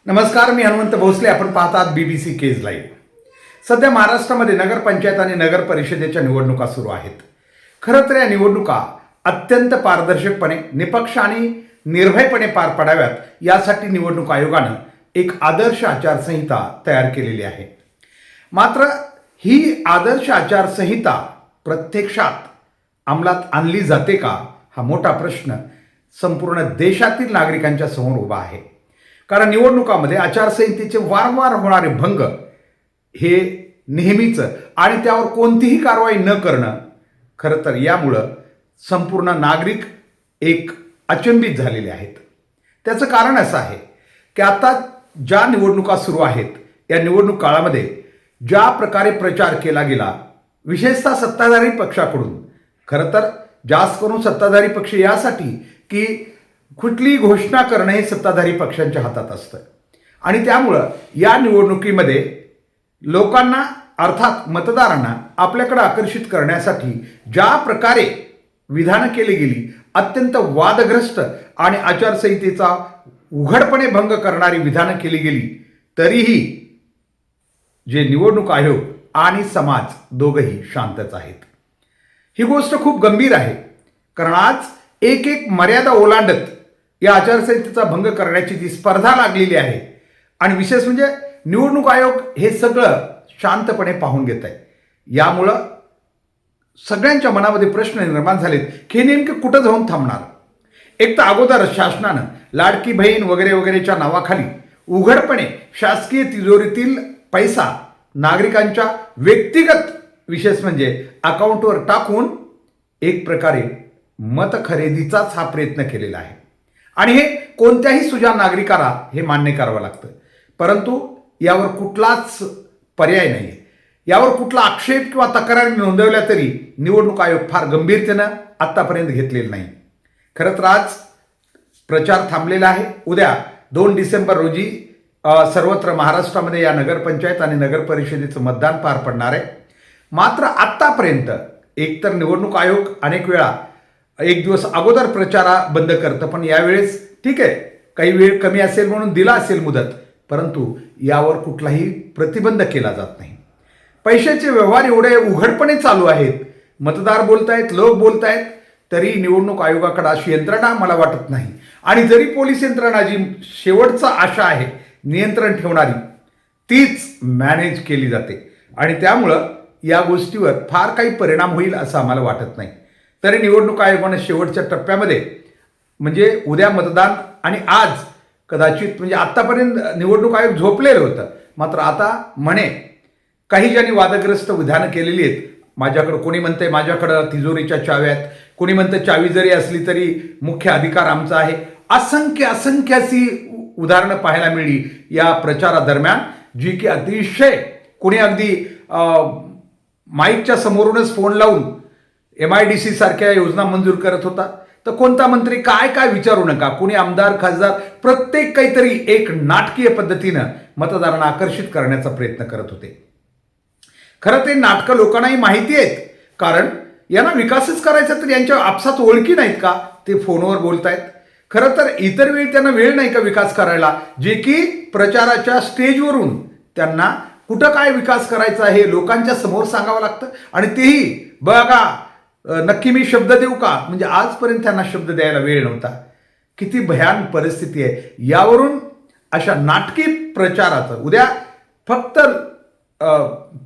नमस्कार, मी हनुमंत भोसले. आपण पाहतात BBC केज लाईव्ह. सध्या महाराष्ट्रामध्ये नगरपंचायत आणि नगर परिषदेच्या निवडणुका सुरू आहेत. खरं तर या निवडणुका अत्यंत पारदर्शकपणे, निपक्ष आणि निर्भयपणे पार पडाव्यात यासाठी निवडणूक आयोगानं एक आदर्श आचारसंहिता तयार केलेली आहे. मात्र ही आदर्श आचारसंहिता प्रत्यक्षात अंमलात आणली जाते का, हा मोठा प्रश्न संपूर्ण देशातील नागरिकांच्या समोर उभा आहे. कारण निवडणुकामध्ये आचारसंहितेचे वारंवार होणारे भंग हे नेहमीचं आणि त्यावर कोणतीही कारवाई न करणं, खरं तर यामुळं संपूर्ण नागरिक एक अचंबित झालेले आहेत. त्याचं कारण असं आहे की आता ज्या निवडणुका सुरू आहेत, या निवडणूक काळामध्ये ज्या प्रकारे प्रचार केला गेला, विशेषतः सत्ताधारी पक्षाकडून, खरं तर जास्त करून सत्ताधारी पक्ष यासाठी की कुठलीही घोषणा करणं हे सत्ताधारी पक्षांच्या हातात असतं आणि त्यामुळं या निवडणुकीमध्ये लोकांना अर्थात मतदारांना आपल्याकडे आकर्षित करण्यासाठी ज्या प्रकारे विधानं केली गेली, अत्यंत वादग्रस्त आणि आचारसंहितेचा उघडपणे भंग करणारी विधानं केली गेली, तरीही जे निवडणूक आयोग आणि समाज दोघंही शांतच आहेत. ही गोष्ट खूप गंभीर आहे, कारण आज एक एक मर्यादा ओलांडत या आचारसंहितेचा भंग करण्याची जी स्पर्धा लागलेली आहे आणि विशेष म्हणजे निवडणूक आयोग हे सगळं शांतपणे पाहून घेत आहे. यामुळं सगळ्यांच्या मनामध्ये प्रश्न निर्माण झालेत की हे नेमकं कुठं जाऊन थांबणार. एक तर अगोदर शासनानं लाडकी बहीण वगैरे वगैरेच्या नावाखाली उघडपणे शासकीय तिजोरीतील पैसा नागरिकांच्या व्यक्तिगत विशेष म्हणजे अकाउंटवर टाकून एक प्रकारे मत खरेदीचाच हा प्रयत्न केलेला आहे आणि हे कोणत्याही सुजाण नागरिकाला हे मान्य करावं लागतं. परंतु यावर कुठलाच पर्याय नाही आहे. यावर कुठला आक्षेप किंवा तक्रार नोंदवल्या तरी निवडणूक आयोग फार गंभीरतेनं आत्तापर्यंत घेतलेलं नाही. खरं तर आज प्रचार थांबलेला आहे. उद्या 2 डिसेंबर रोजी सर्वत्र महाराष्ट्रामध्ये या नगरपंचायत आणि नगर परिषदेचं मतदान पार पडणार आहे. मात्र आत्तापर्यंत एकतर निवडणूक आयोग अनेक वेळा एक दिवस अगोदर प्रचारा बंद करतं, पण यावेळेस ठीक आहे, काही वेळ कमी असेल म्हणून दिला असेल मुदत, परंतु यावर कुठलाही प्रतिबंध केला जात नाही. पैशाचे व्यवहार एवढे उघडपणे चालू आहेत, मतदार बोलतायत, लोक बोलतायत, तरी निवडणूक आयोगाकडे अशी यंत्रणा मला वाटत नाही. आणि जरी पोलीस यंत्रणा जी शेवटचा आशा आहे नियंत्रण ठेवणारी, तीच मॅनेज केली जाते आणि त्यामुळं या गोष्टीवर फार काही परिणाम होईल असं आम्हाला वाटत नाही. तरी निवडणूक आयोगाने शेवटच्या टप्प्यामध्ये म्हणजे उद्या मतदान आणि आज कदाचित म्हणजे आत्तापर्यंत निवडणूक आयोग झोपलेलं होतं, मात्र आता म्हणे काही ज्यांनी वादग्रस्त विधानं केलेली आहेत, माझ्याकडं कोणी म्हणतंय माझ्याकडं तिजोरीच्या चाव्या आहेत, कोणी म्हणतं चावी जरी असली तरी मुख्य अधिकार आमचा आहे, असंख्य अशी उदाहरणं पाहायला मिळली या प्रचारादरम्यान, जी की अतिशय कोणी अगदी माईकच्या समोरूनच फोन लावून MIDC सारख्या योजना मंजूर करत होता, तर कोणता मंत्री काय काय विचारू नका, कोणी आमदार खासदार प्रत्येक काहीतरी एक नाटकीय पद्धतीनं मतदारांना आकर्षित करण्याचा प्रयत्न करत होते. खरं ते नाटकं लोकांनाही माहिती आहेत, कारण यांना विकासच करायचा तर यांच्या आपसात ओळखी नाहीत का, ते फोनवर बोलतायत. खरं तर इतर वेळी त्यांना वेळ नाही का विकास करायला, जे की प्रचाराच्या स्टेजवरून त्यांना कुठं काय विकास करायचा हे लोकांच्या समोर सांगावं लागतं आणि तेही बघा नक्की मी शब्द देऊ का, म्हणजे आजपर्यंत त्यांना शब्द द्यायला वेळ नव्हता. किती भयान परिस्थिती आहे. यावरून अशा नाटकी प्रचाराचं उद्या फक्त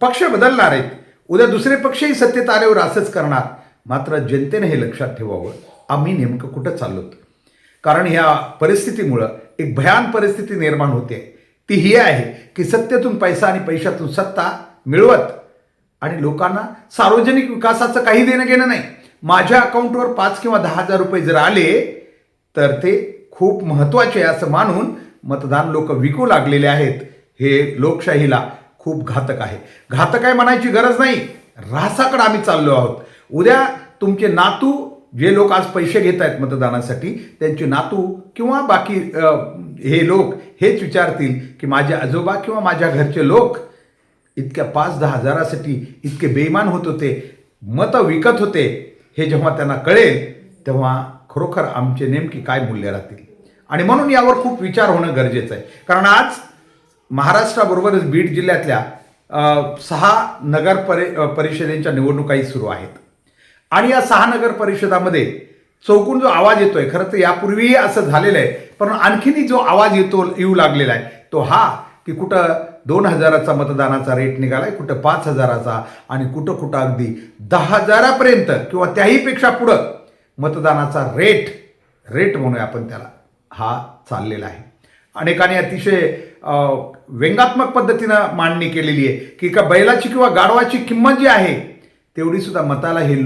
पक्ष बदलणार आहेत, उद्या दुसरे पक्षही सत्तेत आल्यावर असंच करणार. मात्र जनतेने हे लक्षात ठेवावं, आम्ही नेमकं कुठं चाललोत. कारण ह्या परिस्थितीमुळं एक भयान परिस्थिती निर्माण होते. ती ही आहे की सत्तेतून पैसा आणि पैशातून सत्ता मिळवत आणि लोकांना सार्वजनिक विकासाचं काही देणं घेणं नाही. माझ्या अकाउंटवर 5 किंवा 10 हजार रुपये जर आले तर ते खूप महत्त्वाचे असं मानून मतदान लोक विकू लागलेले आहेत. हे लोकशाहीला खूप घातक आहे. घातक आहे म्हणायची गरज नाही, ऱ्हासाकडे आम्ही चाललो आहोत. उद्या तुमचे नातू जे लोक आज पैसे घेत आहेत मतदानासाठी, त्यांचे नातू किंवा बाकी हे लोक हेच विचारतील की माझे आजोबा किंवा माझ्या घरचे लोक इतक्या 5-10 हजारासाठी इतके बेईमान होत होते, मतं विकत होते. हे जेव्हा त्यांना कळेल तेव्हा खरोखर आमचे नेमकी काय मूल्य राहतील. आणि म्हणून यावर खूप विचार होणं गरजेचं आहे. कारण आज महाराष्ट्राबरोबरच बीड जिल्ह्यातल्या 6 परिषदेच्या निवडणुकाही सुरू आहेत. आणि या 6 नगर परिषदामध्ये चौकून जो आवाज येतोय, खरं तर यापूर्वीही असं झालेलं आहे, पण आणखीनही जो आवाज येऊ लागलेला आहे तो हा की कुठं 2000चा मतदानाचा रेट निघालाय, कुठं 5000चा आणि कुठं कुठं अगदी 10,000पर्यंत किंवा त्याही पेक्षा पुढं मतदानाचा रेट म्हणूया आपण त्याला, हा चाललेला आहे. अनेकांनी अतिशय व्यंगात्मक पद्धतीनं मांडणी केलेली आहे की का बैलाची किंवा गाढवाची किंमत जी आहे तेवढी सुद्धा मताला हे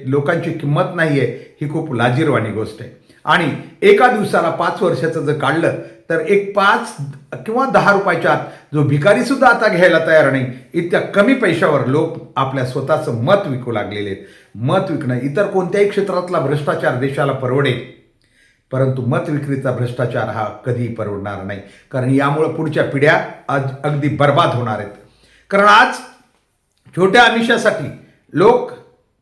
लोकांची किंमत नाही आहे. ही खूप लाजिरवाणी गोष्ट आहे. आणि एका दिवसाला 5 वर्षाचं जर काढलं तर एक 5 किंवा 10 रुपयाच्या आत जो भिकारी सुद्धा आता घ्यायला तयार नाही, इतक्या कमी पैशावर लोक आपल्या स्वतःचं मत विकू लागलेले आहेत. मत विकणं इतर कोणत्याही क्षेत्रातला भ्रष्टाचार देशाला परवडेल, परंतु मत विक्रीचा भ्रष्टाचार हा कधीही परवडणार नाही. कारण यामुळे पुढच्या पिढ्या अगदी बर्बाद होणार आहेत. कारण आज छोट्या आमिषासाठी लोक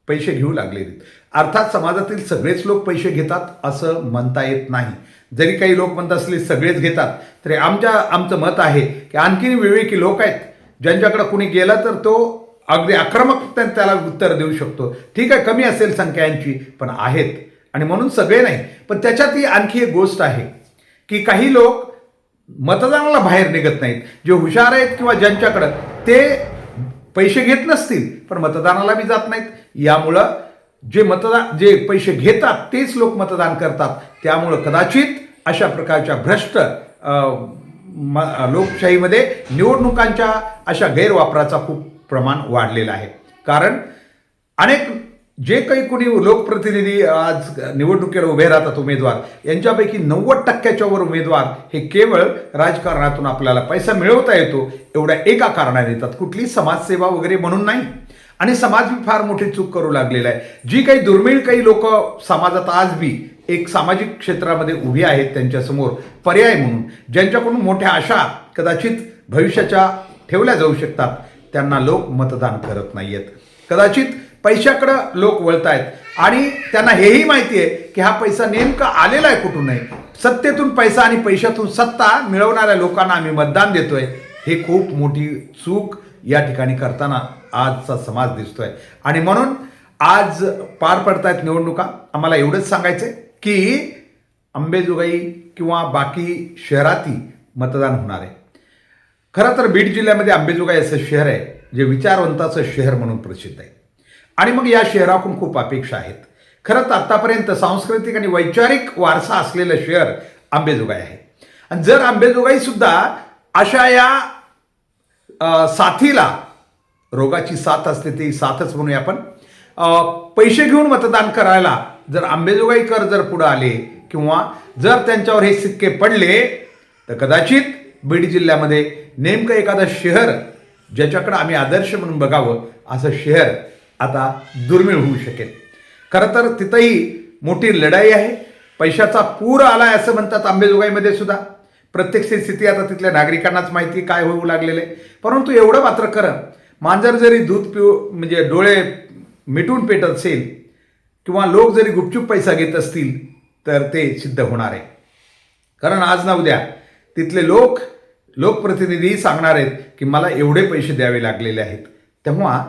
पैसे घेऊ लागलेले आहेत. अर्थात समाजातील सगळेच लोक पैसे घेतात असं म्हणता येत नाही. जरी काही लोक म्हणत असले सगळेच घेतात, तरी आमचं मत आहे की आणखीन विवेकी लोक आहेत ज्यांच्याकडे कुणी गेलं तर तो अगदी आक्रमक त्याला उत्तर देऊ शकतो. ठीक आहे, कमी असेल संख्यांची, पण आहेत. आणि म्हणून सगळे नाही, पण त्याच्यातही आणखी एक गोष्ट आहे की काही लोक मतदानाला बाहेर निघत नाहीत. जे हुशार आहेत किंवा ज्यांच्याकडं ते पैसे घेत नसतील पण मतदानाला बी जात नाहीत. यामुळं जे पैसे घेतात तेच लोक मतदान करतात. त्यामुळं कदाचित अशा प्रकारच्या भ्रष्ट लोकशाहीमध्ये निवडणुकांच्या अशा गैरवापराचा खूप प्रमाण वाढलेलं आहे. कारण अनेक जे काही कोणी लोकप्रतिनिधी आज निवडणुकीला उभे राहतात उमेदवार, यांच्यापैकी 90% वर उमेदवार हे केवळ राजकारणातून आपल्याला पैसा मिळवता येतो एवढ्या एका कारणाने येतात, कुठली समाजसेवा वगैरे म्हणून नाही. आणि समाज बी फार मोठी चूक करू लागलेला आहे. जी काही दुर्मिळ काही लोक समाजात आज बी एक सामाजिक क्षेत्रामध्ये उभी आहेत, त्यांच्यासमोर पर्याय म्हणून ज्यांच्याकडून मोठ्या आशा कदाचित भविष्याच्या ठेवल्या जाऊ शकतात, त्यांना लोक मतदान करत नाही आहेत. कदाचित पैशाकडं लोक वळत आहेत आणि त्यांना हेही माहिती आहे की हा पैसा नेमका आलेला आहे कुठून नाही. सत्तेतून पैसा आणि पैशातून सत्ता मिळवणाऱ्या लोकांना आम्ही मतदान देतोय, हे खूप मोठी चूक या ठिकाणी करताना आजचा समाज दिसतोय. आणि म्हणून आज पार पडतायत निवडणुका. आम्हाला एवढंच सांगायचंय की अंबेजोगाई किंवा बाकी शहरातही मतदान होणार आहे. खरं तर बीड जिल्ह्यामध्ये अंबेजोगाई असं शहर आहे जे विचारवंताचं शहर म्हणून प्रसिद्ध आहे. आणि मग या शहराकडून खूप अपेक्षा आहेत. खरं तर आतापर्यंत सांस्कृतिक आणि वैचारिक वारसा असलेलं शहर अंबेजोगाई आहे. आणि जर अंबेजोगाई सुद्धा अशा या साथीला, रोगाची साथ असते ती साथच म्हणूया आपण, पैसे घेऊन मतदान करायला जर अंबेजोगाईकर जर पुढे आले किंवा जर त्यांच्यावर हे सिक्के पडले तर कदाचित बीड जिल्ह्यामध्ये नेमकं एखादं शहर ज्याच्याकडे आम्ही आदर्श म्हणून बघावं असं शहर आता दुर्मिळ होऊ शकेल. खरं तर तिथंही मोठी लढाई आहे. पैशाचा पूर आलाय असं म्हणतात अंबेजोगाईमध्ये सुद्धा. प्रत्यक्ष स्थिती आता तिथल्या नागरिकांनाच माहिती काय होऊ लागलेलं आहे. परंतु एवढं मात्र खरं, मांजर जरी दूध म्हणजे डोळे मिटून पेटत असेल किंवा लोक जरी गुपचूप पैसा घेत असतील तर ते सिद्ध होणार आहे. कारण आज ना उद्या तिथले लोकप्रतिनिधी सांगणार आहेत की मला एवढे पैसे द्यावे लागलेले आहेत. तेव्हा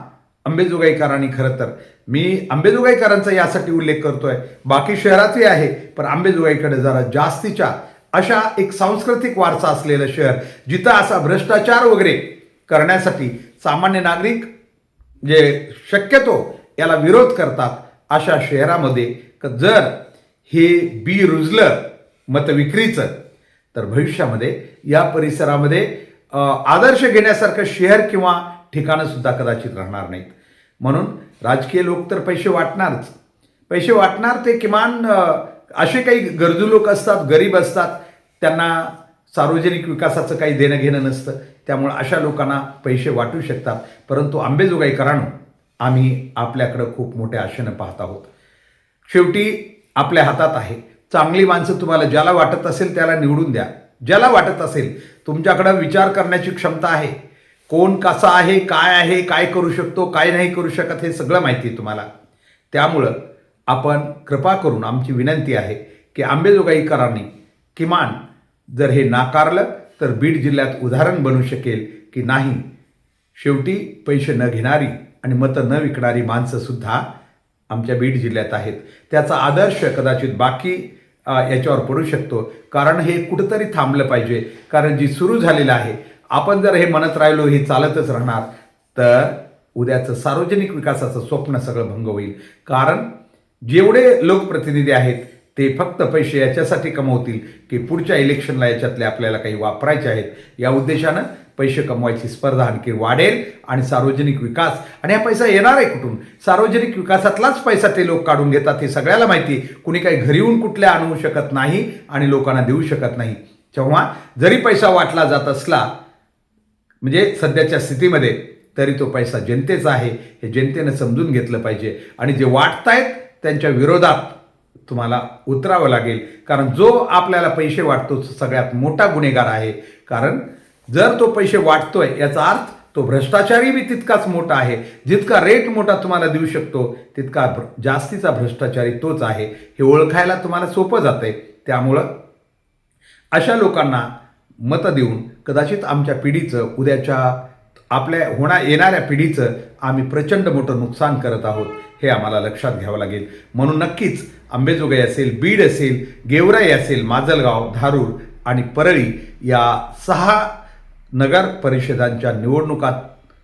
अंबेजोगाईकरांनी, खरं तर मी अंबेजोगाईकरांचा यासाठी उल्लेख करतोय, बाकी शहरातही आहे पण अंबेजोगाईकडे जरा जास्तीच्या अशा एक सांस्कृतिक वारसा असलेलं शहर, जिथं असा भ्रष्टाचार वगैरे करण्यासाठी सामान्य नागरिक जे शक्यतो याला विरोध करतात, अशा शहरामध्ये जर हे बी रुजलं मतविक्रीचं तर भविष्यामध्ये या परिसरामध्ये आदर्श घेण्यासारखं शहर किंवा ठिकाणं सुद्धा कदाचित राहणार नाहीत. म्हणून राजकीय लोक तर पैसे वाटणार ते किमान असे काही गरजू लोक असतात, गरीब असतात, त्यांना सार्वजनिक विकासाचं काही देणं घेणं नसतं. त्यामुळे अशा लोकांना पैसे वाटू शकतात. परंतु अंबेजोगाईकरांनो, आम्ही आपल्याकडं खूप मोठ्या आशेनं पाहत आहोत. शेवटी आपल्या हातात आहे. चांगली माणसं तुम्हाला ज्याला वाटत असेल त्याला निवडून द्या. ज्याला वाटत असेल, तुमच्याकडं विचार करण्याची क्षमता आहे, कोण कसा आहे, काय करू शकतो, काय नाही करू शकत, हे सगळं माहिती आहे तुम्हाला. त्यामुळं आपण कृपा करून, आमची विनंती आहे की अंबेजोगाईकरांनी किमान जर हे नाकारलं तर बीड जिल्ह्यात उदाहरण बनू शकेल की नाही, शेवटी पैसे न घेणारी आणि मतं न विकणारी माणसंसुद्धा आमच्या बीड जिल्ह्यात आहेत. त्याचा आदर्श कदाचित बाकी याच्यावर पडू शकतो. कारण हे कुठंतरी थांबलं पाहिजे. कारण जी सुरू झालेलं आहे, आपण जर हे म्हणत राहिलो हे चालतच राहणार तर उद्याचं सार्वजनिक विकासाचं स्वप्न सगळं भंग होईल. कारण जेवढे लोकप्रतिनिधी आहेत ते फक्त पैसे याच्यासाठी कमवतील की पुढच्या इलेक्शनला याच्यातले आपल्याला काही वापरायचे आहेत. या उद्देशानं पैसे कमवायची स्पर्धा आणखी वाढेल आणि सार्वजनिक विकास, आणि हा पैसा येणार आहे कुठून? सार्वजनिक विकासातलाच पैसा ते लोक काढून घेतात हे सगळ्याला माहिती. कुणी काही घरी येऊन कुठल्या आणू शकत नाही आणि लोकांना देऊ शकत नाही. तेव्हा जरी पैसा वाटला जात असला म्हणजे सध्याच्या स्थितीमध्ये, तरी तो पैसा जनतेचा आहे हे जनतेनं समजून घेतलं पाहिजे. आणि जे वाटतायत त्यांच्या विरोधात तुम्हाला उतरावं लागेल. कारण जो आपल्याला पैसे वाटतो तो सगळ्यात मोठा गुन्हेगार आहे. कारण जर तो पैसे वाटतोय याचा अर्थ तो भ्रष्टाचारी बी तितकाच मोठा आहे. जितका रेट मोठा तुम्हाला देऊ शकतो तितका जास्तीचा भ्रष्टाचारी तोच आहे. हे ओळखायला तुम्हाला सोपं जातंय. त्यामुळं अशा लोकांना मतं देऊन कदाचित आमच्या पिढीचं, उद्याच्या आपल्या येणाऱ्या पिढीचं आम्ही प्रचंड मोठं नुकसान करत आहोत हे आम्हाला लक्षात घ्यावं लागेल. म्हणून नक्कीच अंबेजोगाई असेल, बीड असेल, गेवराई असेल, माजलगाव, धारूर आणि परळी या 6 नगर परिषदांच्या निवडणुकात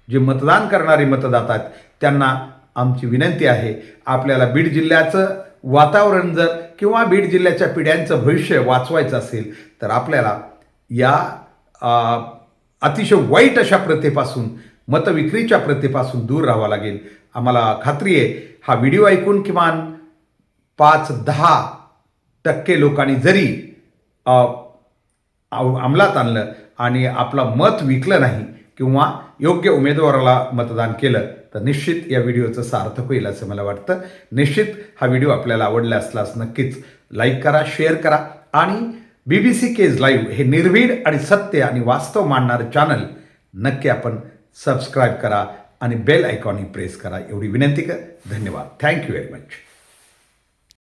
जे मतदान करणारे मतदाता आहेत त्यांना आमची विनंती आहे, आपल्याला बीड जिल्ह्याचं वातावरण जर किंवा बीड जिल्ह्याच्या पिढ्यांचं भविष्य वाचवायचं असेल तर आपल्याला या अतिशय वाईट अशा प्रथेपासून, मतविक्रीच्या प्रथेपासून दूर राहावं लागेल. आम्हाला खात्री आहे हा व्हिडिओ ऐकून किमान 5-10% लोकांनी जरी अंमलात आणलं आणि आपलं मत विकलं नाही किंवा योग्य उमेदवाराला मतदान केलं तर निश्चित या व्हिडिओचं सार्थक होईल असं मला वाटतं. निश्चित हा व्हिडिओ आपल्याला आवडला असल्यास नक्कीच लाईक करा, शेअर करा आणि BBC केज लाईव्ह हे निर्भीड आणि सत्य आणि वास्तव मांडणारं चॅनल नक्की आपण सबस्क्राईब करा आणि बेल आयकॉनही प्रेस करा एवढी विनंती कर. धन्यवाद. Thank you very much.